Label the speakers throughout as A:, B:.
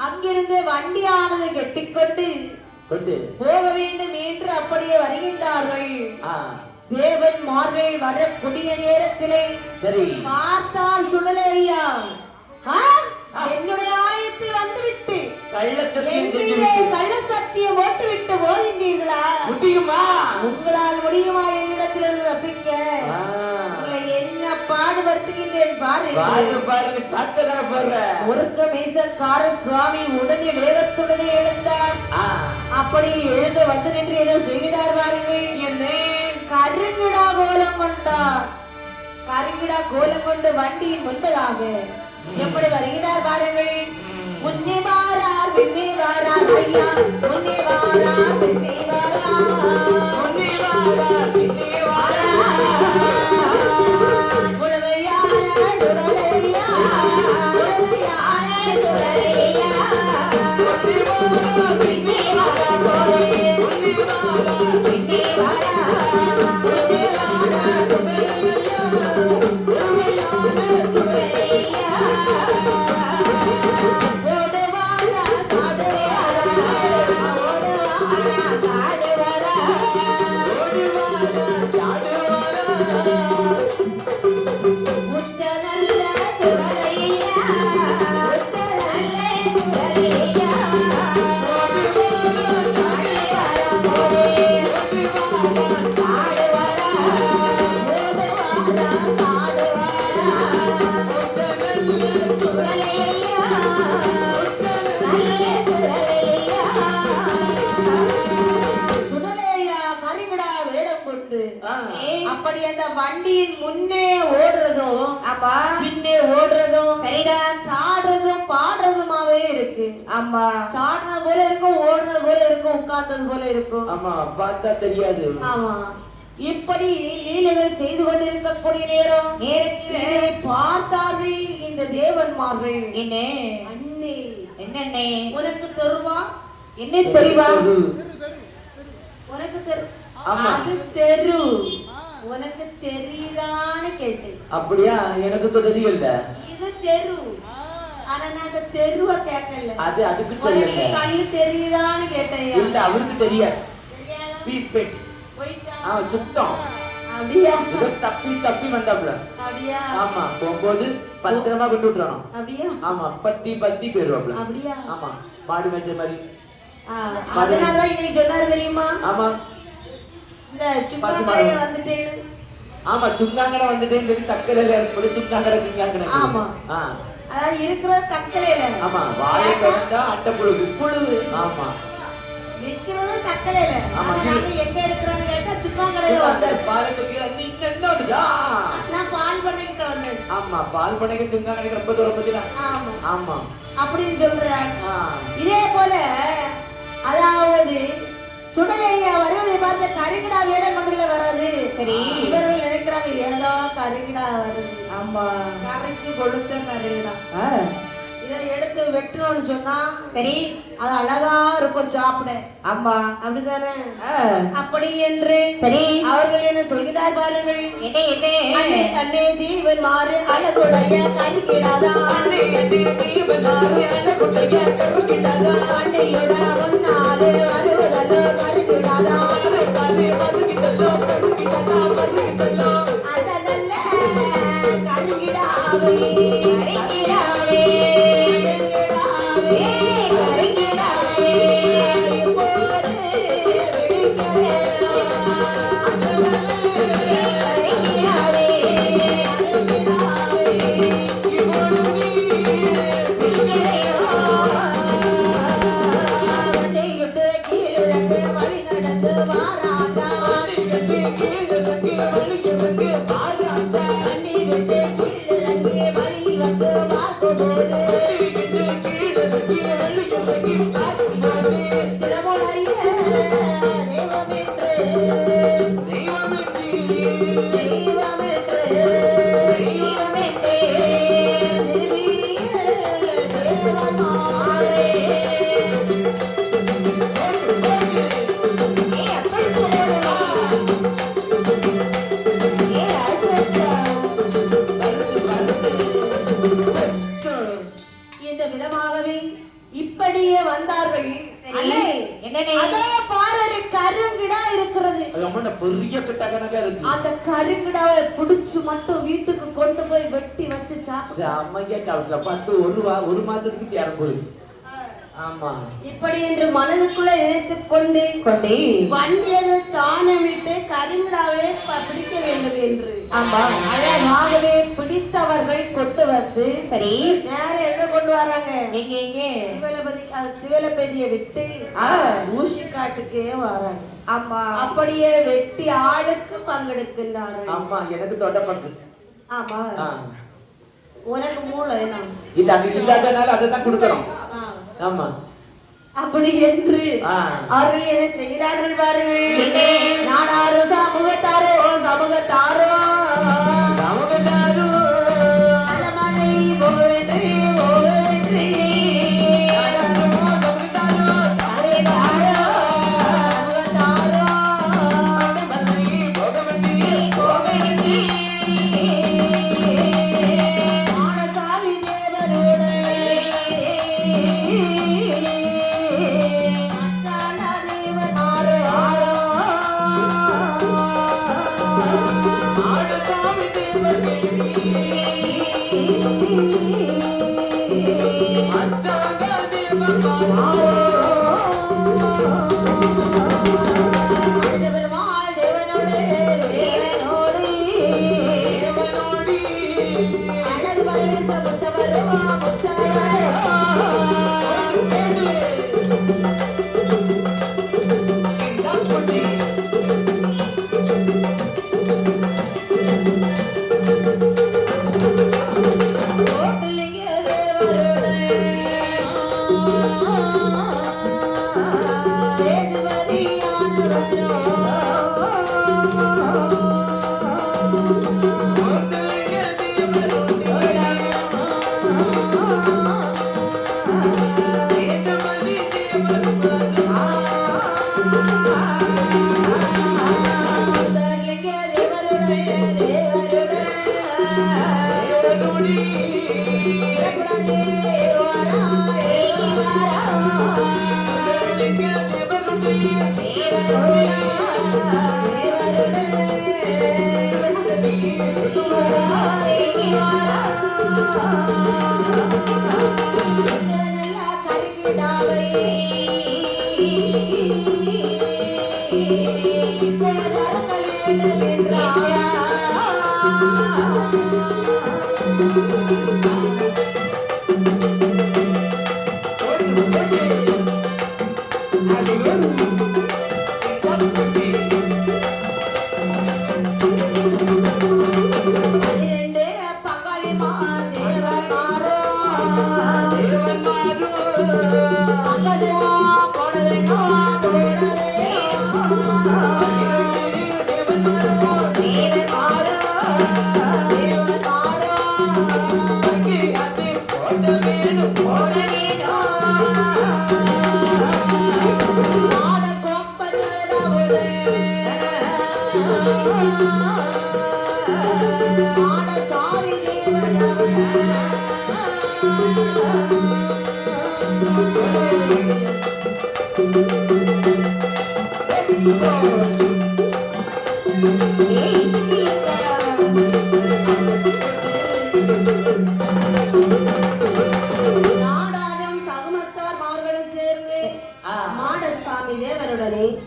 A: அங்கிருந்து வண்டியானது கெட்டிக்கொண்டு போக வேண்டும் என்று அப்படியே வருகின்றார்கள். தேவன் மார்கள் வரக்கூடிய நேரத்திலே சரி பார்த்தால் சுடலையா என்னுடைய ஆலயத்தில் வந்துவிட்டு கள்ள சத்தியம் போட்டு விட்டு போகின்றீர்களா? முடியுமா? உங்களால் முடியுமா என்னிடத்திலிருந்து தப்பிக்க? என்ன பாடுபடுத்துகின்றேன் பாருங்க. ஒருக்க மீசக்கார சுவாமி உடனே வேகத்துடனே எழுந்தார். அப்படி எழுந்து வந்து நின்று என்ன செய்கிறார் பாருங்கள். என்ன கருங்கிடா கோலம் கொண்டார். கருங்கிடா கோலம் கொண்டு வண்டியின் முன்பதாக எப்படி வருகிறார் பாருங்கள். முன்னே வாரார் பின்னே வாரார் ஐயா, முன்னே வாரார் பின்னே வாரார், முன்னே வாரார் பின்னே வாரார். முழுமையான சுடலையா, முழுமையான சுடலையா, முன்னே வாரார் பின்னே வாரார் போலே, முன்னே வாரார் பின்னே வாரார், முன்னே வாரார் சுடலையா, முழுமையான சுடலையா. அப்படி அந்த வண்டியின் முன்னே ஓடுறதும் பின்னே ஓடுறதும் சாடுறதும் பாடுறதுமாவே இருக்கு. ஆமா, சாடுறது போல இருக்கும், ஓடுறது போல இருக்கும், உட்கார்ந்தது போல இருக்கும். ஆமா, பார்த்தா தெரியாது. ஆமா, இப்படி லீலைகள் செய்து கொண்டிருக்கக்கூடிய நேரத்தில் பார்த்தார்கள் இந்த தேவன்மார்கள். என்ன அண்ணே, என்னண்ணே உனக்கு தெருவா? என்ன தெரிவா? உனக்கு அது தெரு உனக்கு தெரியுதான்னு கேட்டேன். அப்படியா? எனக்கு தெரியல. இது தெரு, ஆனா நான் தெருவ கேட்கல. அது அதுக்கு சொல்லல. கண்ணு தெரியுதான்னு கேட்டேன். இல்ல, அவருக்கு தெரியாது. பீஸ் பெட் போய்டா சுத்தம். அப்படியா? இது தப்பி தப்பி வந்தாப்ல. அப்படியா? ஆமா, போகும்போது பத்திரமா கொண்டு விட்டுறணும். அப்படியா? ஆமா, பத்தி பத்தி பேருவாப்ல. அப்படியா? ஆமா, மாடு மேய்ச்ச மாதிரி. அதனால இன்னைக்கு சொன்னாரு தெரியுமா? ஆமா, இந்த சுங்காங்கடை வந்துட்டேன்னு. ஆமா, சுங்காங்கடை வந்துட்டேன்னு சொல்லி தக்கலையில இருக்கும்போது சுங்காங்கடை. ஆமா, அதாவது இருக்கிறது தக்கலையில.
B: ஆமா, வாயை திறந்தா அண்டை புழு. ஆமா,
A: நிக்கிறது தக்கலையில. ஆமா, நாங்க எங்க இருக்கிறோம்னு கேட்டா சும்மா கடையில வந்தாச்சு.
B: பாலுக்கு கீழ நீ என்னடா?
A: நான் பால் பண்ணைக்கிட்ட வந்தாச்சு.
B: ஆமா, பால் பண்ணைக்கு சும்மா கடைக்கு ரொம்ப தூரம் பத்தினா.
A: ஆமா
B: ஆமா
A: அப்படின்னு சொல்றேன். இதே போல அதாவது சுடலையா வருவதை பார்த்து கருகிடா வேடம் கொண்டுல வராது. சரி, இவர்கள் நினைக்கிறாங்க ஏதோ கருகிடா வருது. ஆமா, கரைக்கு கொடுத்த கருகிடா. இதை எடுத்து வெட்டணும்னு சொன்னா சரி, அது அழகா இருக்கும் சாப்பிட. ஆமா, அப்படிதானே? அப்படி என்று சரி அவர்கள் என்ன சொல்கிறார் பாருங்கள். அண்ணே தீவன் மாறு அழகுடைய கருகிடாதா. தீவன் மாறு அழகுடைய கருகிடாதா. அண்டையோட முன்னாலே வருவதல்லோ கருகிடாதா. அதல்ல கருகிடாவே இப்படியே வந்தார்கள். அந்த கருங்கிடாவை பிடிச்சு மட்டும் வீட்டுக்கு கொண்டு போய் வெட்டி வச்சு சாப்பிட்டு ஒரு மாசத்துக்கு தேரப்போகுது. ஆமா, இப்படி என்று மனதுக்குள்ள நினைத்துக் கொண்டு வண்டியது தானமிட்டு கருங்கிடாவை பிடிக்க வேண்டும் என்று. ஆமா, அழகாகவே பிடித்தவர்கள் கொண்டு வந்து சரி நேர எங்க கொண்டு வராங்க. சிவலபதியை விட்டு ஊசிக்காட்டுக்கே வராங்க. ஆமா, அப்படியே வெட்டி ஆளுக்கு பங்கெடுக்கின்றார்கள். ஆமா, எனக்கு தொட பங்கு. ஆமா, உனக்கு மூளை இல்ல, அது இல்லாதனால அதான் கொடுக்கணும். ஆமா, அப்படி என்று அவர்கள் என்ன செய்கிறார்கள் பாருங்கள். நாடாரோ சமூகத்தாரோ சமூகத்தாரோ அலமலை போகவென்று போகவென்று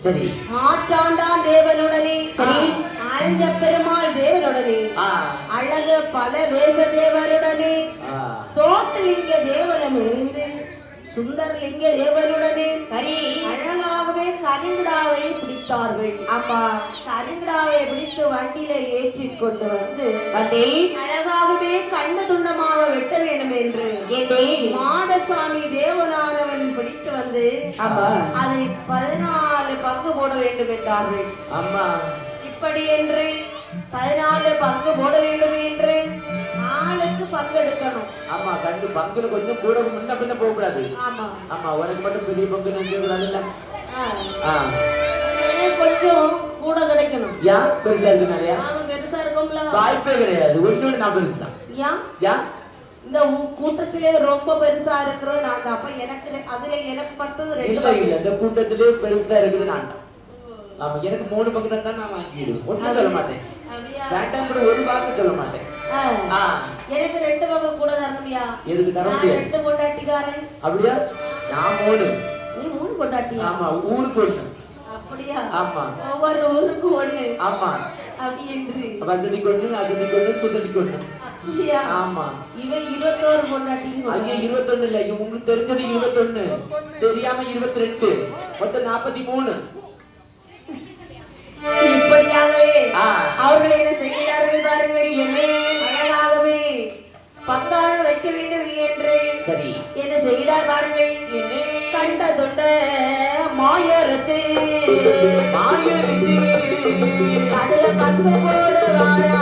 A: சரி,
C: மாற்றாண்டான் தேவனுடனே, அஞ்ச பெருமாள் தேவனுடனே, அழகு பல வேச தேவருடனே, தோட்டலிங்க தேவனம் இருந்து சுந்தரலிங்க தேவனுடனே சரி அழகாகவே கருங்கடாவை பிடித்தார்கள். அப்பா கருங்கடாவை பிடித்து வண்டியில ஏற்றி கொண்டு வந்து அழகாகவே கண்ண துண்டமாக வெட்ட வேண்டும் என்று மாடசாமி தேவனானவன் பிடித்து வந்து அதை 14 பங்கு போட வேண்டும் என்றார்கள்.
A: அம்மா
C: இப்படி என்று 14 பங்கு போட வேண்டும் என்று ஆளுக்கு பங்கு எடுக்கணும்.
A: ஆமா, கண்டு பங்குல கொஞ்சம் கூட முன்ன பின்ன போக கூடாது.
C: ஆமா
A: ஆமா, உனக்கு மட்டும் பெரிய பங்கு நினைக்க கூடாதுல்ல.
C: கொஞ்சம் கூட கிடைக்கணும்.
A: ஏன் பெருசா இருக்கு? நிறைய
C: பெருசா இருக்கும்ல,
A: வாய்ப்பே கிடையாது. ஒண்ணு நான் பெருசுதான்.
C: ஏன் இந்த கூட்டத்திலே ரொம்ப பெருசா இருக்கிறது நான் தான். அப்ப எனக்கு அதுல எனக்கு மட்டும்
A: இல்ல இல்ல, இந்த கூட்டத்திலே பெருசா இருக்குது நான் தான். ஆமா, எனக்கு 3 பங்கு தான் நான் வாங்கிடுவேன். ஒன்னும் சொல்ல மாட்டேன். வேண்டாம் கூட ஒரு வாக்கு சொல்ல மாட்டேன்.
C: எனக்கு 2 பங்கு கூட தரணும்யா.
A: எதுக்கு தர முடியாது?
C: 2 பொண்டாட்டிக்காரன்.
A: அப்படியா? நான் 3.
C: நீ 3 பொண்டாட்டியா?
A: ஆமா, ஊருக்கு 1.
C: அப்படியா?
A: ஆமா,
C: ஒவ்வொரு ஊருக்கு 1.
A: ஆமா,
C: அப்படி என்று
A: வசதிக்கு 1, அசதிக்கு 1, சுததிக்கு 1.
C: அப்படியா?
A: ஆமா.
C: இவன் 21 பொண்டாட்டின்னு
A: ஐயா 21 இல்ல, உங்களுக்கு தெரிஞ்சது 21, தெரியாம 22, மொத்தம் 43.
C: இப்படியாகவே அவர்கள் என்ன செய்கிறார்கள் பாருங்கள். அழகாகவே பங்காக வைக்க வேண்டும் என்று
A: சரி
C: என்ன செய்கிறார் பாருங்கள். கண்ட தொண்ட மாயரத்து அதுல பங்கு போடுவாரா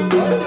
A: Oh